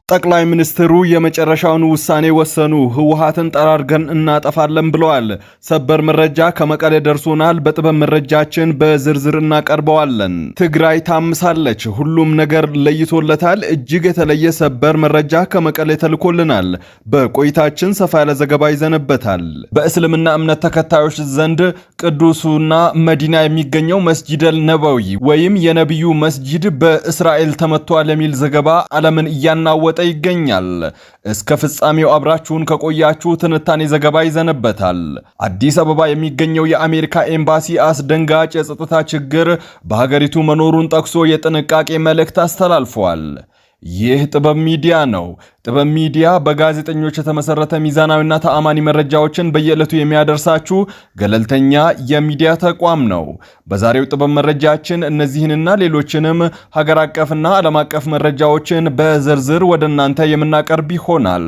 ጠቅላይ ሚኒስትሩ የመጨረሻውን ውሳኔ ወሰኑ። ህወሓትን ጠራርገን እናጠፋለን ብለዋል። ሰበር መረጃ ከመቀሌ ደርሶናል። በጥበብ መረጃችን በዝርዝር እናቀርበዋለን። ትግራይ ታምሳለች። ሁሉም ነገር ለይቶለታል። እጅግ የተለየ ሰበር መረጃ ከመቀሌ ተልኮልናል። በቆይታችን ሰፋ ያለ ዘገባ ይዘንበታል። በእስልምና እምነት ተከታዮች ዘንድ ቅዱሱና መዲና የሚገኘው መስጂደል ነበዊ ወይም የነቢዩ መስጂድ በእስራኤል ተመቷል የሚል ዘገባ ዓለምን እያናወጠ ይገኛል። እስከ ፍጻሜው አብራችሁን ከቆያችሁ ትንታኔ ዘገባ ይዘንበታል። አዲስ አበባ የሚገኘው የአሜሪካ ኤምባሲ አስደንጋጭ የጸጥታ ችግር በሀገሪቱ መኖሩን ጠቅሶ የጥንቃቄ መልእክት አስተላልፏል። ይህ ጥበብ ሚዲያ ነው። ጥበብ ሚዲያ በጋዜጠኞች የተመሰረተ ሚዛናዊና ተአማኒ መረጃዎችን በየዕለቱ የሚያደርሳችሁ ገለልተኛ የሚዲያ ተቋም ነው። በዛሬው ጥበብ መረጃችን እነዚህንና ሌሎችንም ሀገር አቀፍና ዓለም አቀፍ መረጃዎችን በዝርዝር ወደ እናንተ የምናቀርብ ይሆናል።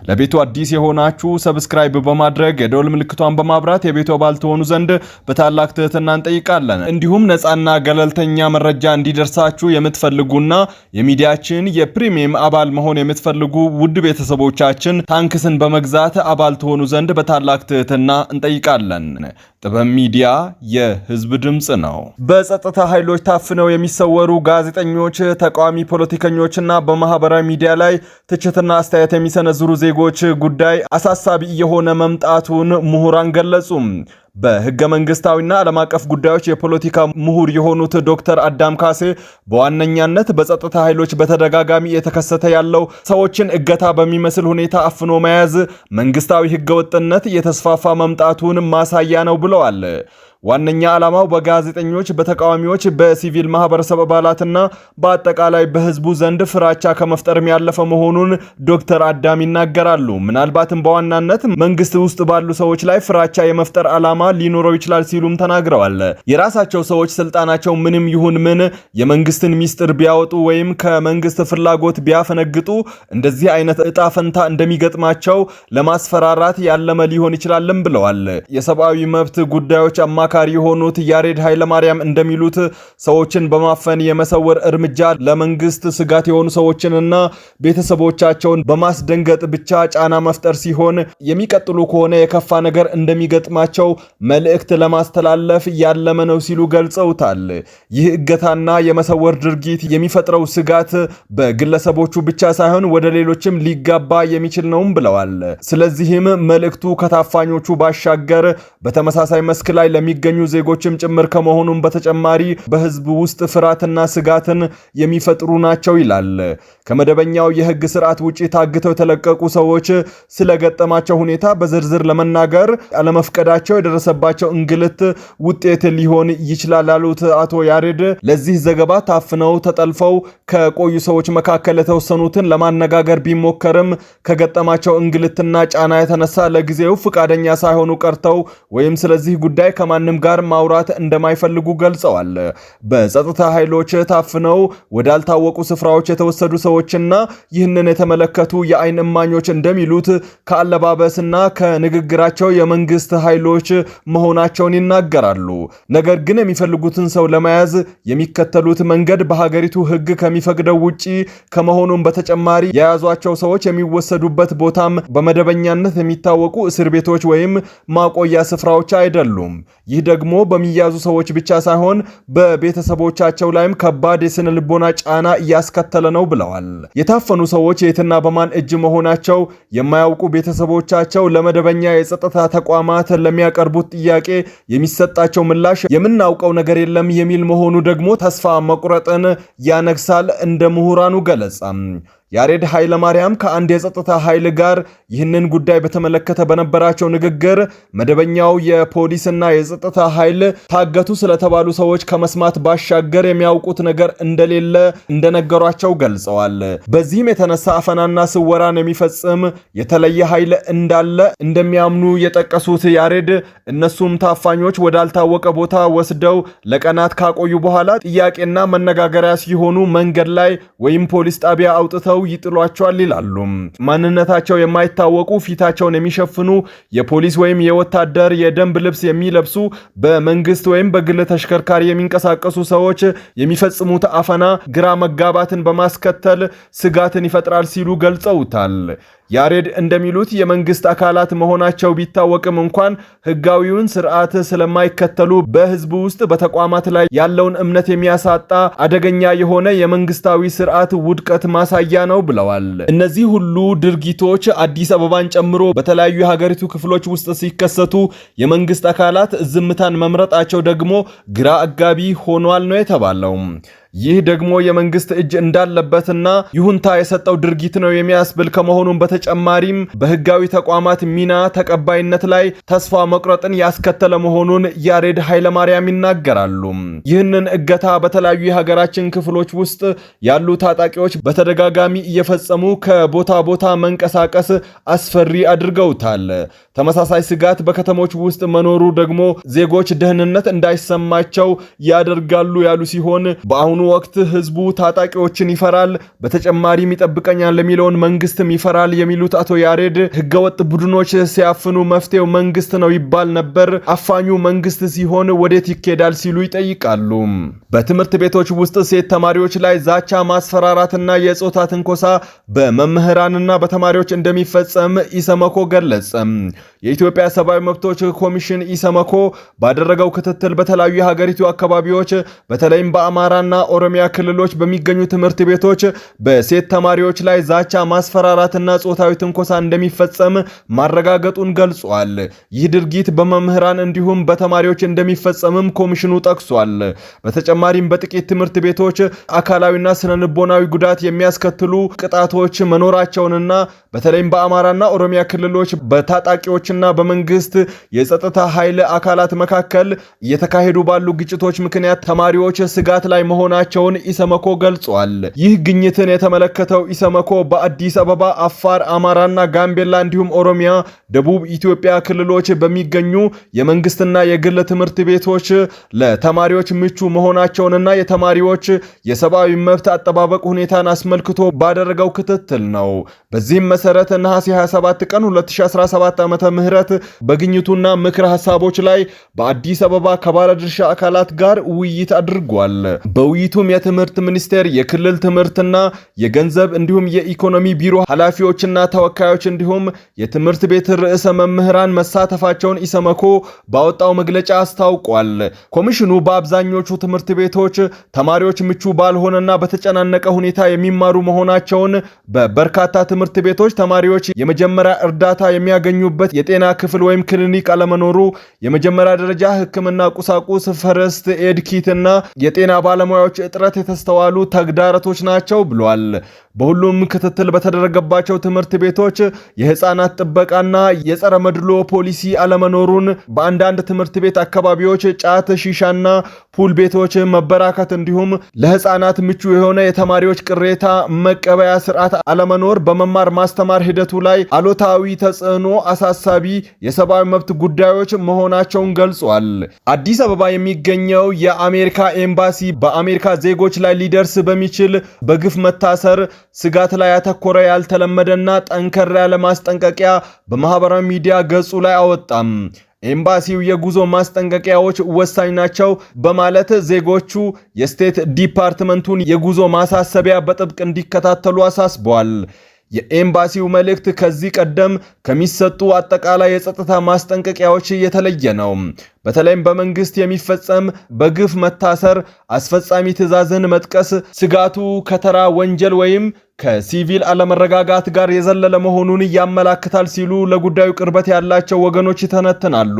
ለቤቱ አዲስ የሆናችሁ ሰብስክራይብ በማድረግ የደወል ምልክቷን በማብራት የቤቱ አባል ትሆኑ ዘንድ በታላቅ ትህትና እንጠይቃለን። እንዲሁም ነፃና ገለልተኛ መረጃ እንዲደርሳችሁ የምትፈልጉና የሚዲያችን የፕሪሚየም አባል መሆን የምትፈልጉ ውድ ቤተሰቦቻችን ታንክስን በመግዛት አባል ትሆኑ ዘንድ በታላቅ ትህትና እንጠይቃለን። ጥበብ ሚዲያ የህዝብ ድምጽ ነው። በጸጥታ ኃይሎች ታፍነው የሚሰወሩ ጋዜጠኞች፣ ተቃዋሚ ፖለቲከኞችና በማህበራዊ ሚዲያ ላይ ትችትና አስተያየት የሚሰነዝሩ ዜጎች ጉዳይ አሳሳቢ እየሆነ መምጣቱን ምሁራን ገለጹ። በህገ መንግስታዊና ዓለም አቀፍ ጉዳዮች የፖለቲካ ምሁር የሆኑት ዶክተር አዳም ካሴ በዋነኛነት በጸጥታ ኃይሎች በተደጋጋሚ የተከሰተ ያለው ሰዎችን እገታ በሚመስል ሁኔታ አፍኖ መያዝ መንግስታዊ ህገወጥነት እየተስፋፋ መምጣቱን ማሳያ ነው ብለዋል። ዋነኛ ዓላማው በጋዜጠኞች፣ በተቃዋሚዎች፣ በሲቪል ማህበረሰብ አባላትና በአጠቃላይ በህዝቡ ዘንድ ፍራቻ ከመፍጠርም ያለፈ መሆኑን ዶክተር አዳም ይናገራሉ። ምናልባትም በዋናነት መንግስት ውስጥ ባሉ ሰዎች ላይ ፍራቻ የመፍጠር ዓላማ ሊኖረው ይችላል ሲሉም ተናግረዋል። የራሳቸው ሰዎች ስልጣናቸው ምንም ይሁን ምን የመንግስትን ሚስጥር ቢያወጡ ወይም ከመንግስት ፍላጎት ቢያፈነግጡ እንደዚህ አይነት እጣ ፈንታ እንደሚገጥማቸው ለማስፈራራት ያለመ ሊሆን ይችላልም ብለዋል። የሰብአዊ መብት ጉዳዮች አማካሪ የሆኑት ያሬድ ኃይለማርያም እንደሚሉት ሰዎችን በማፈን የመሰወር እርምጃ ለመንግስት ስጋት የሆኑ ሰዎችንና ቤተሰቦቻቸውን በማስደንገጥ ብቻ ጫና መፍጠር ሲሆን የሚቀጥሉ ከሆነ የከፋ ነገር እንደሚገጥማቸው መልእክት ለማስተላለፍ ያለመ ነው ሲሉ ገልጸውታል። ይህ እገታና የመሰወር ድርጊት የሚፈጥረው ስጋት በግለሰቦቹ ብቻ ሳይሆን ወደ ሌሎችም ሊጋባ የሚችል ነውም ብለዋል። ስለዚህም መልእክቱ ከታፋኞቹ ባሻገር በተመሳሳይ መስክ ላይ ለሚገኙ ዜጎችም ጭምር ከመሆኑም በተጨማሪ በህዝብ ውስጥ ፍርሃትና ስጋትን የሚፈጥሩ ናቸው ይላል። ከመደበኛው የህግ ስርዓት ውጪ ታግተው የተለቀቁ ሰዎች ስለገጠማቸው ሁኔታ በዝርዝር ለመናገር አለመፍቀዳቸው የደረሰባቸው እንግልት ውጤት ሊሆን ይችላል ያሉት አቶ ያሬድ ለዚህ ዘገባ ታፍነው ተጠልፈው ከቆዩ ሰዎች መካከል የተወሰኑትን ለማነጋገር ቢሞከርም ከገጠማቸው እንግልትና ጫና የተነሳ ለጊዜው ፍቃደኛ ሳይሆኑ ቀርተው ወይም ስለዚህ ጉዳይ ከማንም ጋር ማውራት እንደማይፈልጉ ገልጸዋል። በጸጥታ ኃይሎች ታፍነው ወዳልታወቁ ስፍራዎች የተወሰዱ ሰዎችና ይህንን የተመለከቱ የአይን እማኞች እንደሚሉት ከአለባበስና ከንግግራቸው የመንግስት ኃይሎች መሆናቸውን ይናገራሉ። ነገር ግን የሚፈልጉትን ሰው ለመያዝ የሚከተሉት መንገድ በሀገሪቱ ህግ ከሚፈቅደው ውጪ ከመሆኑም በተጨማሪ የያዟቸው ሰዎች የሚወሰዱበት ቦታም በመደበኛነት የሚታወቁ እስር ቤቶች ወይም ማቆያ ስፍራዎች አይደሉም። ይህ ደግሞ በሚያዙ ሰዎች ብቻ ሳይሆን በቤተሰቦቻቸው ላይም ከባድ የስነ ልቦና ጫና እያስከተለ ነው ብለዋል። የታፈኑ ሰዎች የትና በማን እጅ መሆናቸው የማያውቁ ቤተሰቦቻቸው ለመደበኛ የጸጥታ ተቋማት ለሚያቀርቡት ጥያቄ የሚሰጣቸው ምላሽ የምናውቀው ነገር የለም የሚል መሆኑ ደግሞ ተስፋ መቁረጥን ያነግሳል እንደ ምሁራኑ ገለጻ። ያሬድ ኃይለማርያም ከአንድ የጸጥታ ኃይል ጋር ይህንን ጉዳይ በተመለከተ በነበራቸው ንግግር መደበኛው የፖሊስና የጸጥታ ኃይል ታገቱ ስለተባሉ ሰዎች ከመስማት ባሻገር የሚያውቁት ነገር እንደሌለ እንደነገሯቸው ገልጸዋል። በዚህም የተነሳ አፈናና ስወራን የሚፈጽም የተለየ ኃይል እንዳለ እንደሚያምኑ የጠቀሱት ያሬድ እነሱም ታፋኞች ወዳልታወቀ ቦታ ወስደው ለቀናት ካቆዩ በኋላ ጥያቄና መነጋገሪያ ሲሆኑ መንገድ ላይ ወይም ፖሊስ ጣቢያ አውጥተው አግተው ይጥሏቸዋል ይላሉ። ማንነታቸው የማይታወቁ ፊታቸውን የሚሸፍኑ የፖሊስ ወይም የወታደር የደንብ ልብስ የሚለብሱ በመንግስት ወይም በግል ተሽከርካሪ የሚንቀሳቀሱ ሰዎች የሚፈጽሙት አፈና ግራ መጋባትን በማስከተል ስጋትን ይፈጥራል ሲሉ ገልጸውታል። ያሬድ እንደሚሉት የመንግስት አካላት መሆናቸው ቢታወቅም እንኳን ህጋዊውን ስርዓት ስለማይከተሉ በህዝቡ ውስጥ በተቋማት ላይ ያለውን እምነት የሚያሳጣ አደገኛ የሆነ የመንግስታዊ ስርዓት ውድቀት ማሳያ ነው ብለዋል። እነዚህ ሁሉ ድርጊቶች አዲስ አበባን ጨምሮ በተለያዩ የሀገሪቱ ክፍሎች ውስጥ ሲከሰቱ የመንግስት አካላት ዝምታን መምረጣቸው ደግሞ ግራ አጋቢ ሆኗል ነው የተባለው። ይህ ደግሞ የመንግስት እጅ እንዳለበትና ይሁንታ የሰጠው ድርጊት ነው የሚያስብል ከመሆኑም በተጨማሪም በህጋዊ ተቋማት ሚና ተቀባይነት ላይ ተስፋ መቁረጥን ያስከተለ መሆኑን ያሬድ ኃይለማርያም ይናገራሉ። ይህንን እገታ በተለያዩ የሀገራችን ክፍሎች ውስጥ ያሉ ታጣቂዎች በተደጋጋሚ እየፈጸሙ ከቦታ ቦታ መንቀሳቀስ አስፈሪ አድርገውታል። ተመሳሳይ ስጋት በከተሞች ውስጥ መኖሩ ደግሞ ዜጎች ደህንነት እንዳይሰማቸው ያደርጋሉ ያሉ ሲሆን በአሁኑ ወቅት ህዝቡ ታጣቂዎችን ይፈራል፣ በተጨማሪም ይጠብቀኛል ለሚለውን መንግስትም ይፈራል የሚሉት አቶ ያሬድ ህገወጥ ቡድኖች ሲያፍኑ መፍትሄው መንግስት ነው ይባል ነበር፣ አፋኙ መንግስት ሲሆን ወዴት ይኬዳል ሲሉ ይጠይቃሉ። በትምህርት ቤቶች ውስጥ ሴት ተማሪዎች ላይ ዛቻ፣ ማስፈራራትና የጾታ ትንኮሳ በመምህራንና በተማሪዎች እንደሚፈጸም ኢሰመኮ ገለጸ። የኢትዮጵያ ሰብአዊ መብቶች ኮሚሽን ኢሰመኮ ባደረገው ክትትል በተለያዩ የሀገሪቱ አካባቢዎች በተለይም በአማራና ኦሮሚያ ክልሎች በሚገኙ ትምህርት ቤቶች በሴት ተማሪዎች ላይ ዛቻ፣ ማስፈራራትና ጾታዊ ትንኮሳ እንደሚፈጸም ማረጋገጡን ገልጿል። ይህ ድርጊት በመምህራን እንዲሁም በተማሪዎች እንደሚፈጸምም ኮሚሽኑ ጠቅሷል። በተጨማሪም በጥቂት ትምህርት ቤቶች አካላዊና ስነልቦናዊ ጉዳት የሚያስከትሉ ቅጣቶች መኖራቸውንና በተለይም በአማራና ኦሮሚያ ክልሎች በታጣቂዎችና በመንግስት የጸጥታ ኃይል አካላት መካከል እየተካሄዱ ባሉ ግጭቶች ምክንያት ተማሪዎች ስጋት ላይ መሆናቸውን ኢሰመኮ ገልጿል። ይህ ግኝትን የተመለከተው ኢሰመኮ በአዲስ አበባ፣ አፋር፣ አማራና ጋምቤላ እንዲሁም ኦሮሚያ፣ ደቡብ ኢትዮጵያ ክልሎች በሚገኙ የመንግስትና የግል ትምህርት ቤቶች ለተማሪዎች ምቹ መሆናቸውንና የተማሪዎች የሰብአዊ መብት አጠባበቅ ሁኔታን አስመልክቶ ባደረገው ክትትል ነው። በዚህም መሰረት ነሐሴ 27 ቀን 2017 ዓ.ም በግኝቱና ምክረ ሐሳቦች ላይ በአዲስ አበባ ከባለድርሻ አካላት ጋር ውይይት አድርጓል። በውይይቱም የትምህርት ሚኒስቴር፣ የክልል ትምህርትና የገንዘብ እንዲሁም የኢኮኖሚ ቢሮ ኃላፊዎችና ተወካዮች እንዲሁም የትምህርት ቤት ርዕሰ መምህራን መሳተፋቸውን ኢሰመኮ ባወጣው መግለጫ አስታውቋል። ኮሚሽኑ በአብዛኞቹ ትምህርት ቤቶች ተማሪዎች ምቹ ባልሆነና በተጨናነቀ ሁኔታ የሚማሩ መሆናቸውን፣ በበርካታ ትምህርት ቤቶች ተማሪዎች የመጀመሪያ እርዳታ የሚያገኙበት የጤና ክፍል ወይም ክሊኒክ አለመኖሩ፣ የመጀመሪያ ደረጃ ሕክምና ቁሳቁስ ፈርስት ኤድ ኪት እና የጤና ባለሙያዎች እጥረት የተስተዋሉ ተግዳሮቶች ናቸው ብሏል። በሁሉም ክትትል በተደረገባቸው ትምህርት ቤቶች የህፃናት ጥበቃና የጸረ መድሎ ፖሊሲ አለመኖሩን፣ በአንዳንድ ትምህርት ቤት አካባቢዎች ጫት፣ ሺሻና ፑል ቤቶች መበራከት እንዲሁም ለህፃናት ምቹ የሆነ የተማሪዎች ቅሬታ መቀበያ ስርዓት አለመኖር በመማር ማስተማር ሂደቱ ላይ አሉታዊ ተጽዕኖ አሳሳቢ የሰብአዊ መብት ጉዳዮች መሆናቸውን ገልጿል። አዲስ አበባ የሚገኘው የአሜሪካ ኤምባሲ በአሜሪካ ዜጎች ላይ ሊደርስ በሚችል በግፍ መታሰር ስጋት ላይ ያተኮረ ያልተለመደና ጠንከር ያለ ማስጠንቀቂያ በማህበራዊ ሚዲያ ገጹ ላይ አወጣም። ኤምባሲው የጉዞ ማስጠንቀቂያዎች ወሳኝ ናቸው በማለት ዜጎቹ የስቴት ዲፓርትመንቱን የጉዞ ማሳሰቢያ በጥብቅ እንዲከታተሉ አሳስቧል። የኤምባሲው መልእክት ከዚህ ቀደም ከሚሰጡ አጠቃላይ የጸጥታ ማስጠንቀቂያዎች የተለየ ነው። በተለይም በመንግስት የሚፈጸም በግፍ መታሰር አስፈጻሚ ትዕዛዝን መጥቀስ ስጋቱ ከተራ ወንጀል ወይም ከሲቪል አለመረጋጋት ጋር የዘለለ መሆኑን ያመላክታል ሲሉ ለጉዳዩ ቅርበት ያላቸው ወገኖች ይተነትናሉ።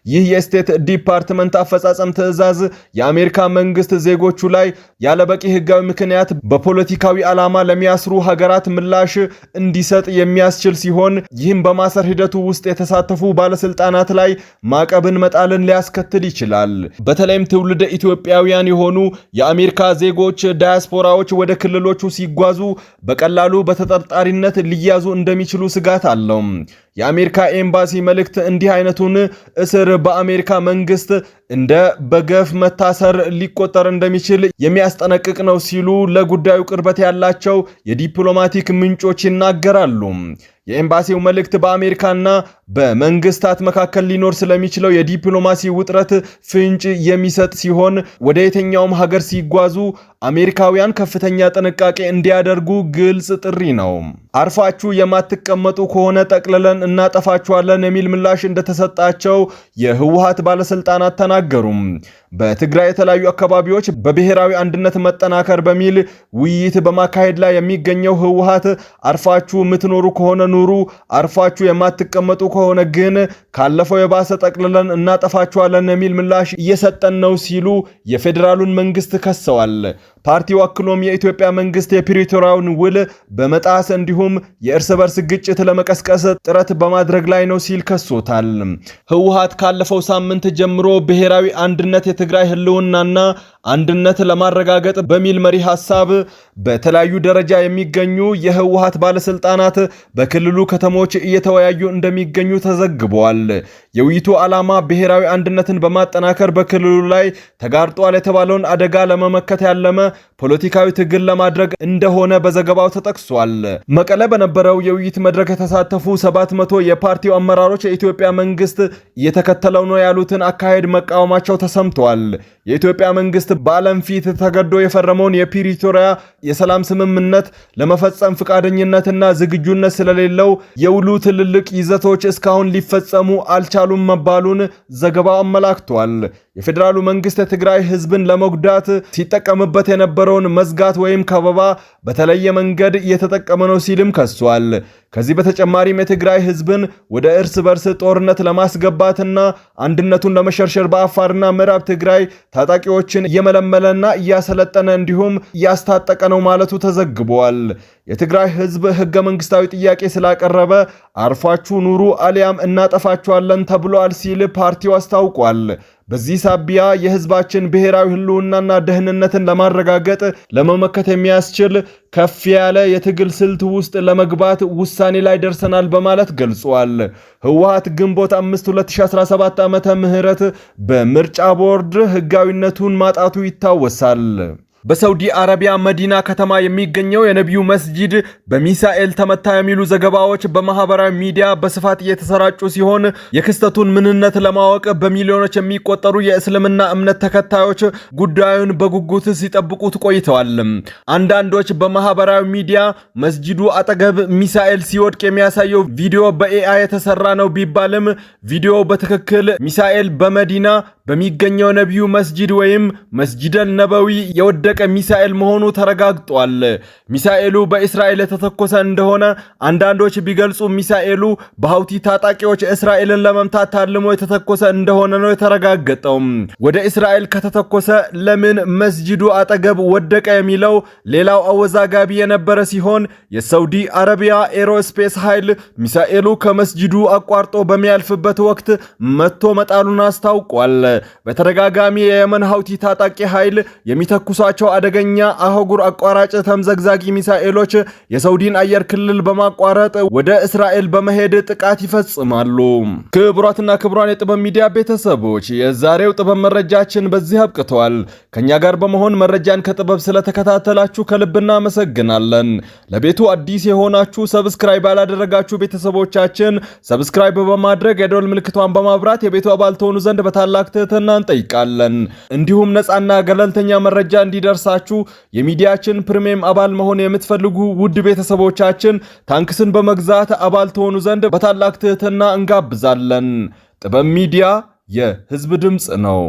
ይህ የስቴት ዲፓርትመንት አፈጻጸም ትዕዛዝ የአሜሪካ መንግስት ዜጎቹ ላይ ያለበቂ ህጋዊ ምክንያት በፖለቲካዊ ዓላማ ለሚያስሩ ሀገራት ምላሽ እንዲሰጥ የሚያስችል ሲሆን ይህም በማሰር ሂደቱ ውስጥ የተሳተፉ ባለስልጣናት ላይ ማዕቀብን መጣልን ችግርን ሊያስከትል ይችላል። በተለይም ትውልደ ኢትዮጵያውያን የሆኑ የአሜሪካ ዜጎች ዳያስፖራዎች ወደ ክልሎቹ ሲጓዙ በቀላሉ በተጠርጣሪነት ሊያዙ እንደሚችሉ ስጋት አለው። የአሜሪካ ኤምባሲ መልእክት እንዲህ አይነቱን እስር በአሜሪካ መንግስት እንደ በገፍ መታሰር ሊቆጠር እንደሚችል የሚያስጠነቅቅ ነው ሲሉ ለጉዳዩ ቅርበት ያላቸው የዲፕሎማቲክ ምንጮች ይናገራሉ። የኤምባሲው መልእክት በአሜሪካና በመንግስታት መካከል ሊኖር ስለሚችለው የዲፕሎማሲ ውጥረት ፍንጭ የሚሰጥ ሲሆን ወደ የትኛውም ሀገር ሲጓዙ አሜሪካውያን ከፍተኛ ጥንቃቄ እንዲያደርጉ ግልጽ ጥሪ ነው። አርፋችሁ የማትቀመጡ ከሆነ ጠቅልለን እናጠፋችኋለን የሚል ምላሽ እንደተሰጣቸው የህወሓት ባለስልጣናት ተናገሩም። በትግራይ የተለያዩ አካባቢዎች በብሔራዊ አንድነት መጠናከር በሚል ውይይት በማካሄድ ላይ የሚገኘው ህወሓት አርፋችሁ የምትኖሩ ከሆነ ኑሩ፣ አርፋችሁ የማትቀመጡ ከሆነ ግን ካለፈው የባሰ ጠቅልለን እናጠፋችኋለን የሚል ምላሽ እየሰጠን ነው ሲሉ የፌዴራሉን መንግስት ከሰዋል። ፓርቲው አክሎም የኢትዮጵያ መንግስት የፕሪቶሪያውን ውል በመጣስ እንዲሁም የእርስ በርስ ግጭት ለመቀስቀስ ጥረት በማድረግ ላይ ነው ሲል ከሶታል። ህወሓት ካለፈው ሳምንት ጀምሮ ብሔራዊ አንድነት የትግራይ ህልውናና አንድነት ለማረጋገጥ በሚል መሪ ሐሳብ በተለያዩ ደረጃ የሚገኙ የህወሓት ባለስልጣናት በክልሉ ከተሞች እየተወያዩ እንደሚገኙ ተዘግቧል። የውይይቱ ዓላማ ብሔራዊ አንድነትን በማጠናከር በክልሉ ላይ ተጋርጧል የተባለውን አደጋ ለመመከት ያለመ ፖለቲካዊ ትግል ለማድረግ እንደሆነ በዘገባው ተጠቅሷል። መቀለ በነበረው የውይይት መድረክ የተሳተፉ 700 የፓርቲው አመራሮች የኢትዮጵያ መንግስት እየተከተለው ነው ያሉትን አካሄድ መቃወማቸው ተሰምቷል። የኢትዮጵያ መንግስት በዓለም ፊት ተገዶ የፈረመውን የፕሪቶሪያ የሰላም ስምምነት ለመፈጸም ፈቃደኝነትና ዝግጁነት ስለሌለው የውሉ ትልልቅ ይዘቶች እስካሁን ሊፈጸሙ አልቻሉም መባሉን ዘገባው አመላክቷል። የፌዴራሉ መንግስት የትግራይ ህዝብን ለመጉዳት ሲጠቀምበት የነበረውን መዝጋት ወይም ከበባ በተለየ መንገድ እየተጠቀመ ነው ሲልም ከሷል። ከዚህ በተጨማሪም የትግራይ ህዝብን ወደ እርስ በርስ ጦርነት ለማስገባትና አንድነቱን ለመሸርሸር በአፋርና ምዕራብ ትግራይ ታጣቂዎችን እየመለመለና እያሰለጠነ እንዲሁም እያስታጠቀ ነው ማለቱ ተዘግቧል። የትግራይ ህዝብ ህገ መንግስታዊ ጥያቄ ስላቀረበ አርፋችሁ ኑሩ አሊያም እናጠፋችኋለን ተብሏል ሲል ፓርቲው አስታውቋል። በዚህ ሳቢያ የህዝባችን ብሔራዊ ህልውናና ደህንነትን ለማረጋገጥ ለመመከት የሚያስችል ከፍ ያለ የትግል ስልት ውስጥ ለመግባት ውሳኔ ላይ ደርሰናል በማለት ገልጿል። ህወሓት ግንቦት 5 2017 ዓመተ ምህረት በምርጫ ቦርድ ህጋዊነቱን ማጣቱ ይታወሳል። በሳውዲ አረቢያ መዲና ከተማ የሚገኘው የነቢዩ መስጂድ በሚሳኤል ተመታ የሚሉ ዘገባዎች በማህበራዊ ሚዲያ በስፋት እየተሰራጩ ሲሆን የክስተቱን ምንነት ለማወቅ በሚሊዮኖች የሚቆጠሩ የእስልምና እምነት ተከታዮች ጉዳዩን በጉጉት ሲጠብቁት ቆይተዋል። አንዳንዶች በማህበራዊ ሚዲያ መስጂዱ አጠገብ ሚሳኤል ሲወድቅ የሚያሳየው ቪዲዮ በኤአይ የተሰራ ነው ቢባልም ቪዲዮ በትክክል ሚሳኤል በመዲና በሚገኘው ነቢዩ መስጂድ ወይም መስጂደል ነበዊ የወደቀ ሚሳኤል መሆኑ ተረጋግጧል። ሚሳኤሉ በእስራኤል የተተኮሰ እንደሆነ አንዳንዶች ቢገልጹ ሚሳኤሉ በሀውቲ ታጣቂዎች እስራኤልን ለመምታት ታልሞ የተተኮሰ እንደሆነ ነው የተረጋገጠው። ወደ እስራኤል ከተተኮሰ ለምን መስጂዱ አጠገብ ወደቀ የሚለው ሌላው አወዛጋቢ የነበረ ሲሆን የሳውዲ አረቢያ ኤሮስፔስ ኃይል ሚሳኤሉ ከመስጂዱ አቋርጦ በሚያልፍበት ወቅት መቶ መጣሉን አስታውቋል። በተደጋጋሚ የየመን ሀውቲ ታጣቂ ኃይል የሚተኩሷቸው አደገኛ አህጉር አቋራጭ ተምዘግዛጊ ሚሳኤሎች የሳውዲን አየር ክልል በማቋረጥ ወደ እስራኤል በመሄድ ጥቃት ይፈጽማሉ። ክቡራትና ክቡራን የጥበብ ሚዲያ ቤተሰቦች የዛሬው ጥበብ መረጃችን በዚህ አብቅተዋል። ከኛ ጋር በመሆን መረጃን ከጥበብ ስለተከታተላችሁ ከልብ እናመሰግናለን። ለቤቱ አዲስ የሆናችሁ ሰብስክራይብ ያላደረጋችሁ ቤተሰቦቻችን ሰብስክራይብ በማድረግ የደወል ምልክቷን በማብራት የቤቱ አባል ትሆኑ ዘንድ በታላቅ ትህትና እንጠይቃለን። እንዲሁም ነፃና ገለልተኛ መረጃ እንዲደርሳችሁ የሚዲያችን ፕሪሚየም አባል መሆን የምትፈልጉ ውድ ቤተሰቦቻችን ታንክስን በመግዛት አባል ትሆኑ ዘንድ በታላቅ ትህትና እንጋብዛለን። ጥበብ ሚዲያ የህዝብ ድምጽ ነው።